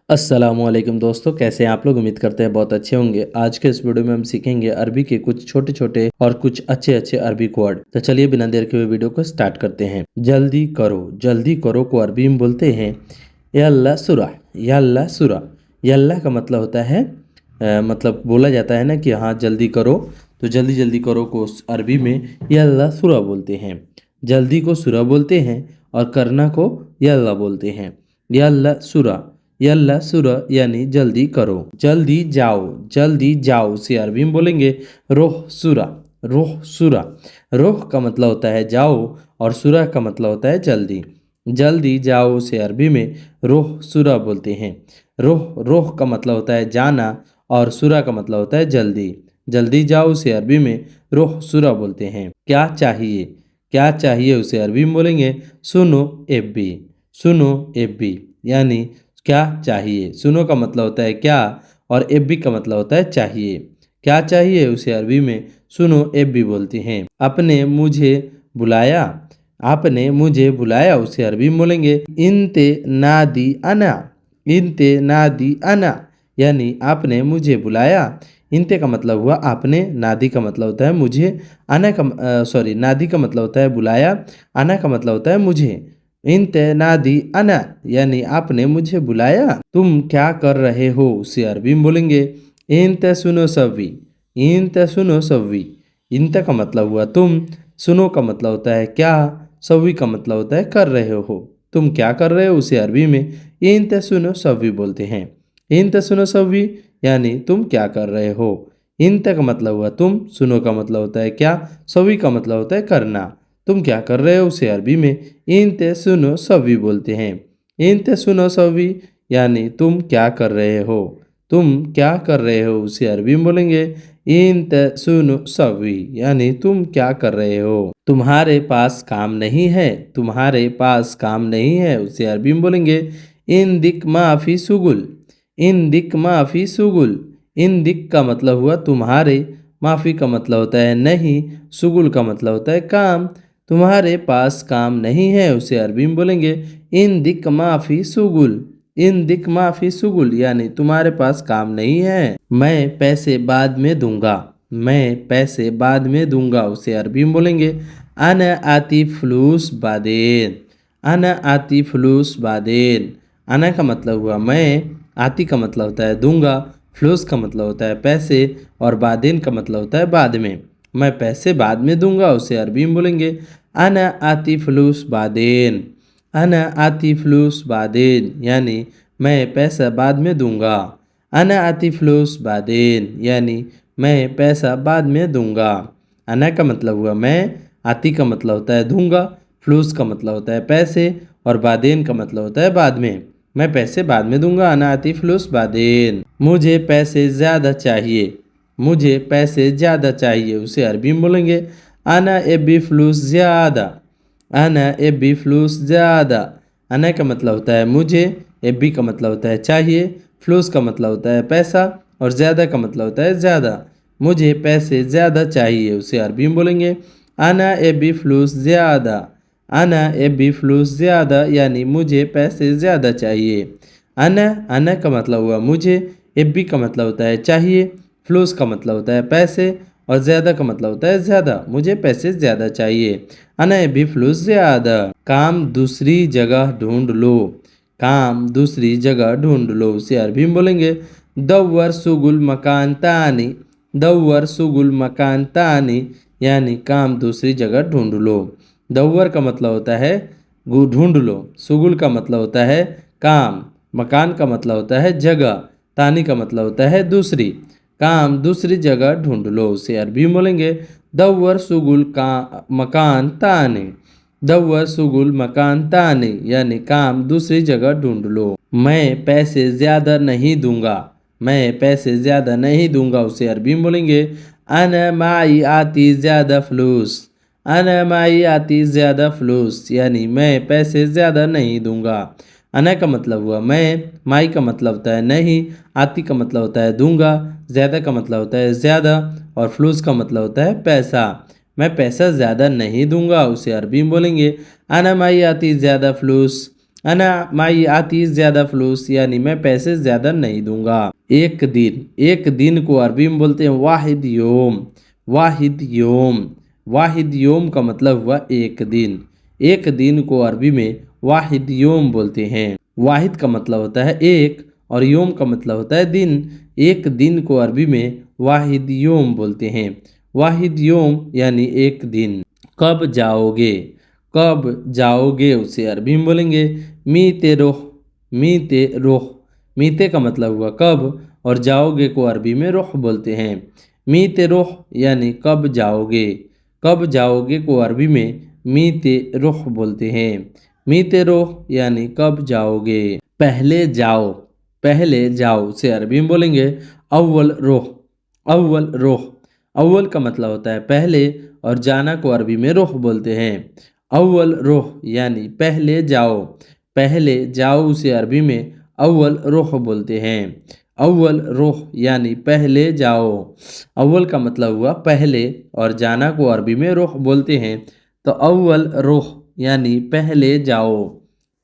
अस्सलामुअलैकुम दोस्तों, कैसे हैं आप लोग। उम्मीद करते हैं बहुत अच्छे होंगे। आज के इस वीडियो में हम सीखेंगे अरबी के कुछ छोटे छोटे और कुछ अच्छे अच्छे अरबी वर्ड। तो चलिए बिना देर के हुए वीडियो को स्टार्ट करते हैं। जल्दी करो को अरबी में बोलते हैं यल्ला सुरा। यल्ला सुरा, यल्ला का मतलब होता है मतलब बोला जाता है ना कि हाँ जल्दी करो, तो जल्दी जल्दी करो को अरबी में यल्ला सुरा बोलते हैं। जल्दी को सुरा बोलते हैं और करना को यल्ला बोलते हैं। यल्ला सुरा यानी जल्दी करो। जल्दी जाओ से अरबी में बोलेंगे रोह सुरा। रोह सुरा, रोह का मतलब होता है जाओ और सुरा का मतलब होता है जल्दी। जल्दी जाओ से अरबी में रोह सुरा बोलते हैं। रोह रोह का मतलब होता है जाना और सुरा का मतलब होता है जल्दी। जल्दी जाओ से अरबी में रोह सुरा बोलते हैं। क्या चाहिए उसे अरबी में बोलेंगे सुनो एब्बी। सुनो एब्बी यानी क्या चाहिए। सुनो का मतलब होता है क्या और एब्बी का मतलब होता है चाहिए। क्या चाहिए उसे अरबी में सुनो एब्बी बोलते हैं। आपने मुझे बुलाया उसे अरबी में बोलेंगे इंते नादी अना। इंते नादी अना यानी आपने मुझे बुलाया। इंते का मतलब हुआ आपने, नादी का मतलब होता है मुझे, नादी का मतलब होता है बुलाया, अना का मतलब होता है मुझे। इंते नादी अना यानी आपने मुझे बुलाया। तुम क्या कर रहे हो उसे अरबी में बोलेंगे इंते सुनो सव्वी। इंते सुनो सव्वी, इंते का मतलब हुआ तुम, सुनो का मतलब होता है क्या, सव्वी का मतलब होता है कर रहे हो। तुम क्या कर रहे हो उसे अरबी में इंते सुनो सव्वी बोलते हैं। इंते सुनो सव्वी यानी तुम क्या कर रहे हो। इंते का मतलब हुआ तुम, सुनो का मतलब होता है क्या, सव्वी का मतलब होता है करना। तुम क्या कर रहे हो उसे अरबी में इंते सुनो सव्वी बोलते हैं। इंते सुनो सव्वी यानी तुम क्या कर रहे हो। तुम क्या कर रहे हो उसे अरबी में बोलेंगे इंते सुनो सव्वी यानी तुम क्या कर रहे हो। तुम्हारे पास काम नहीं है। तुम्हारे पास काम नहीं है उसे अरबी में बोलेंगे इन दिक माफी सुगुल। इन दिक माफी सुगुल, इन दिक का मतलब हुआ तुम्हारे, माफी का मतलब होता है नहीं, सुगुल का मतलब होता है काम। तुम्हारे पास काम नहीं है उसे अरबी में बोलेंगे इन दिक माफी सुगुल। इन दिक माफी सुगुल यानी तुम्हारे पास काम नहीं है। मैं पैसे बाद में दूंगा। मैं पैसे बाद में दूंगा उसे अरबी में बोलेंगे अना आती फ्लूस बादेन। अना आती फ्लूस बादेन, अना का मतलब हुआ मैं, आती का मतलब होता है दूंगा, फ्लूस का मतलब होता है पैसे और बादेन का मतलब होता है बाद में। मैं पैसे बाद में दूंगा उसे अरबी में बोलेंगे अना आती फ्लूस बादेन। अना आती फ्लूस बादेन यानी मैं पैसा बाद में दूंगा। अना आती फ्लूस बादेन यानी मैं पैसा बाद में दूंगा। अना का मतलब हुआ मैं, आती का मतलब होता है दूंगा, फ्लूस का मतलब होता है पैसे और बादेन का मतलब होता है बाद में। मैं पैसे बाद में दूंगा, अना आती फ्लूस बादेन। मुझे पैसे ज़्यादा चाहिए। मुझे पैसे ज़्यादा चाहिए उसे अरबी में बोलेंगे अना एबी फ्लूस ज़्यादा। अना एबी फ्लूस ज़्यादा, अना का मतलब होता है मुझे, एबी का मतलब होता है चाहिए, फ्लूस का मतलब होता है पैसा और ज़्यादा का मतलब होता है ज़्यादा। मुझे पैसे ज़्यादा चाहिए उसे अरबी में बोलेंगे अना एबी फ्लूस ज़्यादा। अना एबी फ्लूस ज़्यादा यानी मुझे पैसे ज़्यादा चाहिए। अना का मतलब हुआ मुझे, एबी का मतलब होता है चाहिए, फ्लूस का मतलब होता है पैसे और ज़्यादा का मतलब होता है ज़्यादा। मुझे पैसे ज़्यादा चाहिए। अना एबी फ्लूस ज़्यादा। काम दूसरी जगह ढूंढ लो। काम दूसरी जगह ढूंढ लो उसे अरबी में बोलेंगे दव्वर सुगुल मकान तानी। दव्वर सुगुल मकान तानी यानी काम दूसरी जगह ढूंढ लो। दव्वर का मतलब होता है ढूंढ लो, सुगुल का मतलब होता है काम, मकान का मतलब होता है जगह, तानी का मतलब होता है दूसरी। काम दूसरी जगह ढूंढ लो उसे अरबी में बोलेंगे दव्वर सुगुल का मकान तानी। दव्वर सुगुल मकान तानी यानी काम दूसरी जगह ढूंढ लो। मैं पैसे ज़्यादा नहीं दूंगा। मैं पैसे ज़्यादा नहीं दूंगा उसे अरबी में बोलेंगे अना माई आती ज़्यादा फ्लूस। अना माई आती ज़्यादा फ्लूस यानी मैं पैसे ज़्यादा नहीं दूंगा। अना का मतलब हुआ मैं, माई का मतलब होता है नहीं, आती का मतलब होता है दूंगा, ज़्यादा का मतलब होता है ज़्यादा और फ्लूस का मतलब होता है पैसा। मैं पैसा ज़्यादा नहीं दूंगा उसे अरबी में बोलेंगे अना माई आती ज़्यादा फ्लूस। अना माई आती ज़्यादा फ्लूस, यानी मैं पैसे ज़्यादा नहीं दूंगा। एक दिन को अरबी में बोलते हैं वाहिद योम। वाहिद योम। वाहिद योम का मतलब हुआ एक दिन। एक दिन को अरबी में वाहिद योम बोलते हैं। वाहिद का मतलब होता है एक और योम का मतलब होता है दिन। एक दिन को अरबी में वाहिद योम बोलते हैं। वाहिद योम यानी एक दिन। कब जाओगे। कब जाओगे उसे अरबी में बोलेंगे मीते रोह। मीते रोह। मीते का मतलब हुआ कब और जाओगे को अरबी में रोह बोलते हैं। मीते रोह यानी कब जाओगे। कब जाओगे को अरबी में मीते रोह बोलते हैं। मीते रोह यानी कब जाओगे। पहले जाओ। पहले जाओ से अरबी में बोलेंगे अव्वल रोह। अव्वल रोह। अव्वल का मतलब होता है पहले और जाना को अरबी में रोह बोलते हैं। अव्वल रोह यानी पहले जाओ। पहले जाओ उसे अरबी में अव्वल रोह बोलते हैं। अव्वल रोह यानी पहले जाओ। अव्वल का मतलब हुआ पहले और जाना को अरबी में रोह बोलते हैं, तो अव्वल रोह यानी पहले जाओ।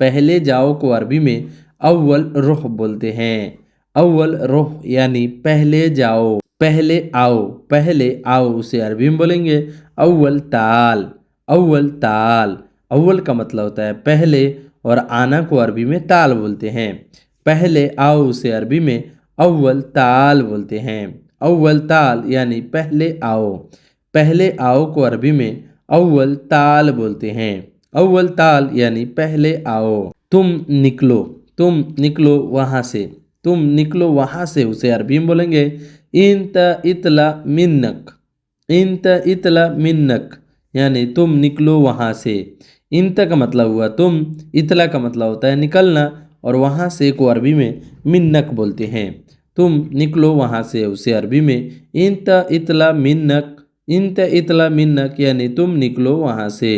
पहले जाओ को अरबी में अव्वल रोह बोलते हैं। अव्वल रोह यानी पहले जाओ। पहले आओ। पहले आओ उसे अरबी में बोलेंगे अव्वल ताल। अव्वल ताल। अव्वल का मतलब होता है पहले और आना को अरबी में ताल बोलते हैं। पहले आओ उसे अरबी में अव्वल ताल बोलते हैं। अव्वल ताल यानी पहले आओ। पहले आओ को अरबी में अव्वल ताल बोलते हैं। अव्वल ताल यानी पहले आओ। तुम निकलो। तुम निकलो वहाँ से। तुम निकलो वहाँ से उसे अरबी में बोलेंगे इंत इतला मिन्नक। इंत इतला मिन्नक यानी तुम निकलो वहाँ से। इंत का मतलब हुआ तुम, इतला का मतलब होता है निकलना और वहाँ से को अरबी में मिन्नक बोलते हैं। तुम निकलो वहाँ से उसे अरबी में इंत इतला मिन्नक। इंत इतला मिन्नक यानी तुम निकलो वहाँ से।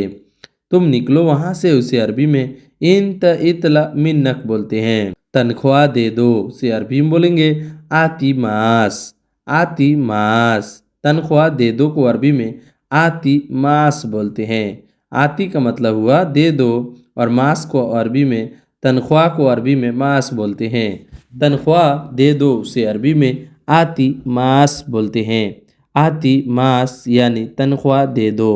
तुम निकलो वहाँ से उसे अरबी में इंत इतला मिन्नक बोलते हैं। तनख्वाह दे दो उसे अरबी में बोलेंगे आती मास। आती मास। तनख्वाह दे दो को अरबी में आती मास बोलते हैं। आती का मतलब हुआ दे दो और मास को अरबी में तनख्वाह को अरबी में मास बोलते हैं। तनख्वाह दे दो उसे अरबी में आती मास बोलते हैं। आती मास यानी तनख्वाह दे दो।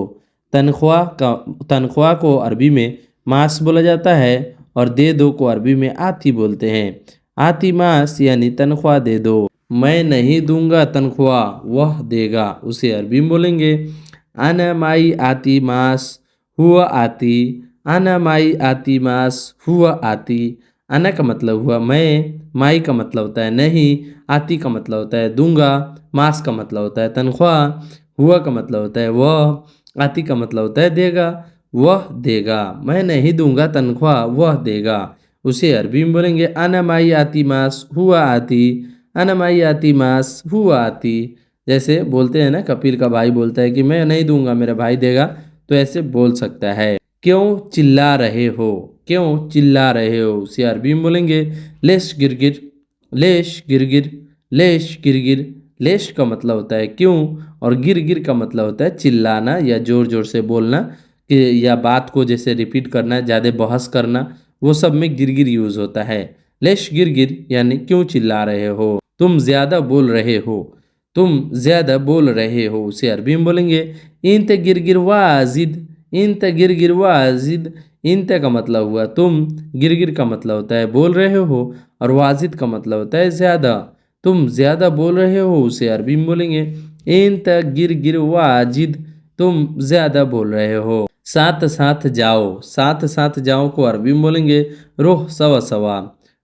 तनख्वाह को अरबी में मास बोला जाता है और दे दो को अरबी में आती बोलते हैं। आती मास यानी तनख्वाह दे दो। मैं नहीं दूंगा तनख्वाह वह देगा उसे अरबी में बोलेंगे आना माई आती मास हुआ आती। आना माई आती मास हुआ आती। आना का मतलब हुआ मैं, माई का मतलब होता है नहीं, आती का मतलब होता है दूंगा, मास का मतलब होता है तनख्वाह, हुआ का मतलब होता है वह, आती का मतलब होता है देगा, वह देगा। मैं नहीं दूंगा तनख्वाह वह देगा उसे अरबी में बोलेंगे आना माई आती मास हुआ आती। आना माई आती मास हुआ आती। जैसे बोलते हैं ना, कपिल का भाई बोलता है कि मैं नहीं दूंगा मेरा भाई देगा, तो ऐसे बोल सकता है। क्यों चिल्ला रहे हो। क्यों चिल्ला रहे हो उसे अरबी में बोलेंगे लेश गिरगिर। लेश गिरगिर। लेश गिरगिर। लेश का मतलब होता है क्यों और गिरगिर का मतलब होता है चिल्लाना या जोर जोर से बोलना कि या बात को जैसे रिपीट करना, ज़्यादा बहस करना, वो सब में गिरगिर यूज़ होता है। लेश गिरगिर यानी क्यों चिल्ला रहे हो। तुम ज़्यादा बोल रहे हो। तुम ज़्यादा बोल रहे हो उसे अरबी में बोलेंगे इंत गिरगिर वाजिद। इंत गिरगिर वाजिद। इंत का मतलब हुआ तुम, गिरगिर का मतलब होता है बोल रहे हो और वाजिद का मतलब होता है ज़्यादा। तुम ज़्यादा बोल रहे हो उसे अरबी में बोलेंगे इंत गिरगिर वाजिद। तुम ज़्यादा बोल रहे हो। साथ साथ जाओ। साथ साथ जाओ को अरबी में बोलेंगे रोह सवा सवा।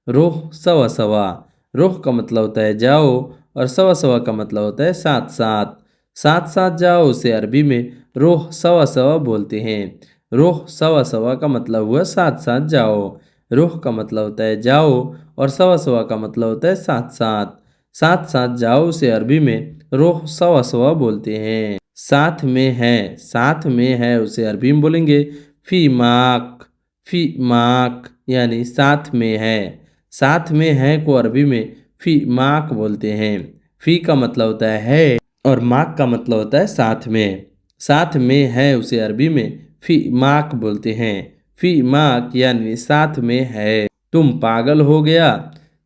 रोह सवा सवा। रोह का मतलब होता है जाओ और सवा सवा का मतलब होता है साथ साथ। साथ साथ जाओ उसे अरबी में रोह सवा सवा बोलते हैं। रोह सवा सवा का मतलब हुआ साथ साथ जाओ। रोह का मतलब होता है जाओ और सवा सवा का मतलब होता है साथ साथ। साथ साथ जाओ उसे अरबी में रोह सवा सवा बोलते हैं। साथ में है। साथ में है उसे अरबी में बोलेंगे फी माक। फी माक यानी साथ में है। साथ में है को अरबी में फी माक बोलते हैं। फी का मतलब होता है और माक का मतलब होता है साथ में। साथ में है उसे अरबी में फी माक बोलते हैं। फी माक यानी साथ में है। तुम पागल हो गया,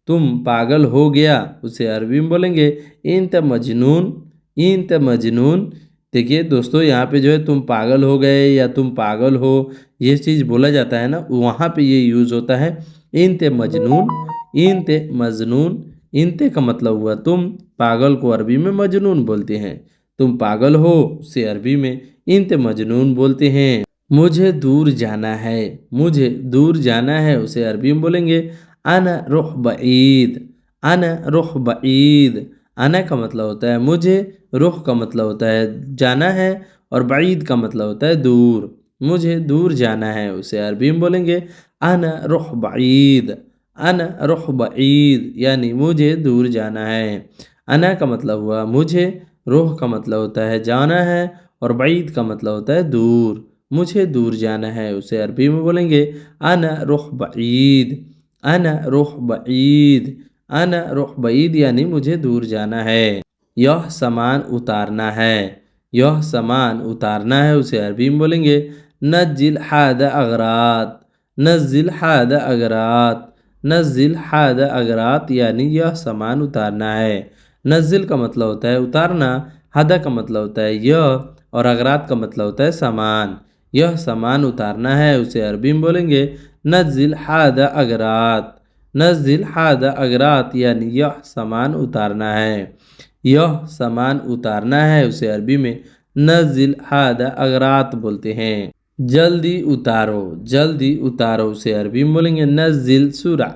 तुम पागल हो गया उसे अरबी में बोलेंगे इंत मजनून, इंत मजनून। देखिए दोस्तों, यहाँ पे जो है तुम पागल हो गए या तुम पागल हो, ये चीज़ बोला जाता है ना, वहाँ पे ये यूज़ होता है इंत मजनून, इंत मजनून। इंते का मतलब हुआ तुम, पागल को अरबी में मजनून बोलते हैं। तुम पागल हो उसे अरबी में इंत मजनून बोलते हैं। मुझे दूर जाना है, मुझे दूर जाना है उसे अरबी में बोलेंगे अना रुख बईद, अना रुख बईद। अना का मतलब होता है मुझे, रुख का मतलब होता है जाना है, और बईद का मतलब होता है दूर। मुझे दूर जाना है उसे अरबी में बोलेंगे अना रुख बईद, अना रुख बईद यानी मुझे दूर जाना है। अना का मतलब हुआ मुझे, रुख का मतलब होता है जाना है, और बईद का मतलब होता है दूर। मुझे दूर जाना है उसे अरबी में बोलेंगे अना रुख बईद, अना रुख बईद, अना रुख बईद यानी मुझे दूर जाना है। यह सामान उतारना है, यह सामान उतारना है उसे अरबी में बोलेंगे नजिल हाद अगरात, नजिल हाद अगरात, नजिल हाद अगरात यानी यह सामान उतारना है। नजिल का मतलब होता है उतारना, हादा का मतलब होता है यह, और अगरात का मतलब होता है सामान। यह सामान उतारना है उसे अरबी में बोलेंगे नजिल हाद अगरात, नजिल हाद अगरात यानी यह सामान उतारना है। यह सामान उतारना है उसे अरबी में नजिल हाद अगरात बोलते हैं। जल्दी उतारो, जल्दी उतारो उसे अरबी में बोलेंगे नजिल सुरा,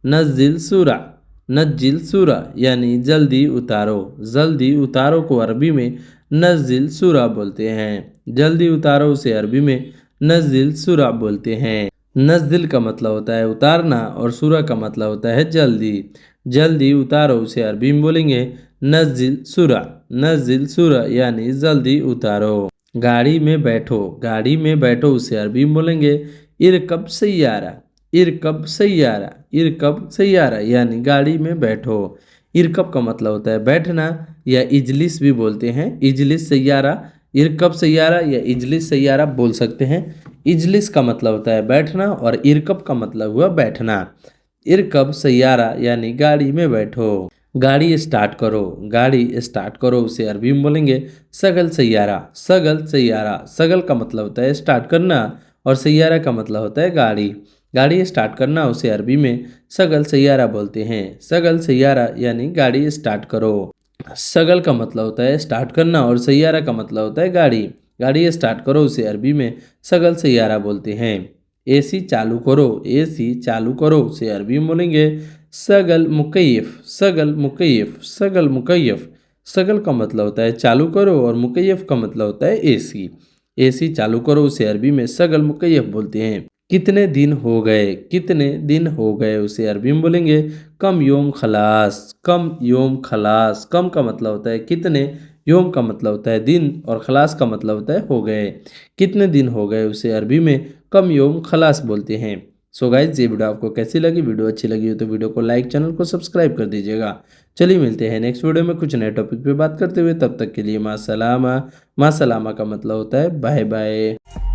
नजिल सुरा, नजिल सुरा यानी जल्दी उतारो। जल्दी उतारो को अरबी में नजिल सुरा बोलते हैं। जल्दी उतारो उसे अरबी में नजिल सुरा बोलते हैं। नजिल का मतलब होता है उतारना, और सुरा का मतलब होता है जल्दी। जल्दी उतारो उसे अरबी में बोलेंगे नजिल सुरा, नजिल सुरा यानी जल्दी उतारो। गाड़ी में बैठो, गाड़ी में बैठो उसे अरबी में बोलेंगे इरकब सैयारा, इरकब सैयारा, इरकब सैयारा यानी गाड़ी में बैठो। इरकब का मतलब होता है बैठना, या इजलिस भी बोलते हैं, इजलिस सैयारा। इरकब सैयारा या इजलिस सैयारा बोल सकते हैं। इजलिस का मतलब होता है बैठना, और इरकब का मतलब हुआ बैठना। इरकब सैयारा यानी गाड़ी में बैठो। गाड़ी स्टार्ट करो, गाड़ी स्टार्ट करो उसे अरबी में बोलेंगे सगल सैयारा, सगल सैयारा। सगल का मतलब होता है स्टार्ट करना, और सैयारा का मतलब होता है गाड़ी। गाड़ी स्टार्ट करना उसे अरबी में सगल सैयारा बोलते हैं। सगल सैयारा यानी गाड़ी स्टार्ट करो। सगल का मतलब होता है स्टार्ट करना, और सैयारा का मतलब होता है गाड़ी। गाड़ी स्टार्ट करो उसे अरबी में सगल सैयारा बोलते हैं। एसी चालू करो, एसी चालू करो उसे अरबी में बोलेंगे सगल मुकैयफ, सगल मुकैयफ, सगल मुकैयफ। सगल का मतलब होता है चालू करो, और मुकैयफ का मतलब होता है एसी। एसी चालू करो उसे अरबी में सगल मुकैयफ बोलते हैं। कितने दिन हो गए, कितने दिन हो गए उसे अरबी में बोलेंगे कम योम खलास, कम योम खलास। कम का मतलब होता है कितने, योम का मतलब होता है दिन, और खलास का मतलब होता है हो गए। कितने दिन हो गए उसे अरबी में कम योम खलास बोलते हैं। सो गाइज, ये वीडियो आपको कैसी लगी? वीडियो अच्छी लगी हो तो वीडियो को लाइक, चैनल को सब्सक्राइब कर दीजिएगा। चलिए मिलते हैं नेक्स्ट वीडियो में कुछ नए टॉपिक पे बात करते हुए। तब तक के लिए माँ सलामा। माँ सलामा का मतलब होता है बाय बाय।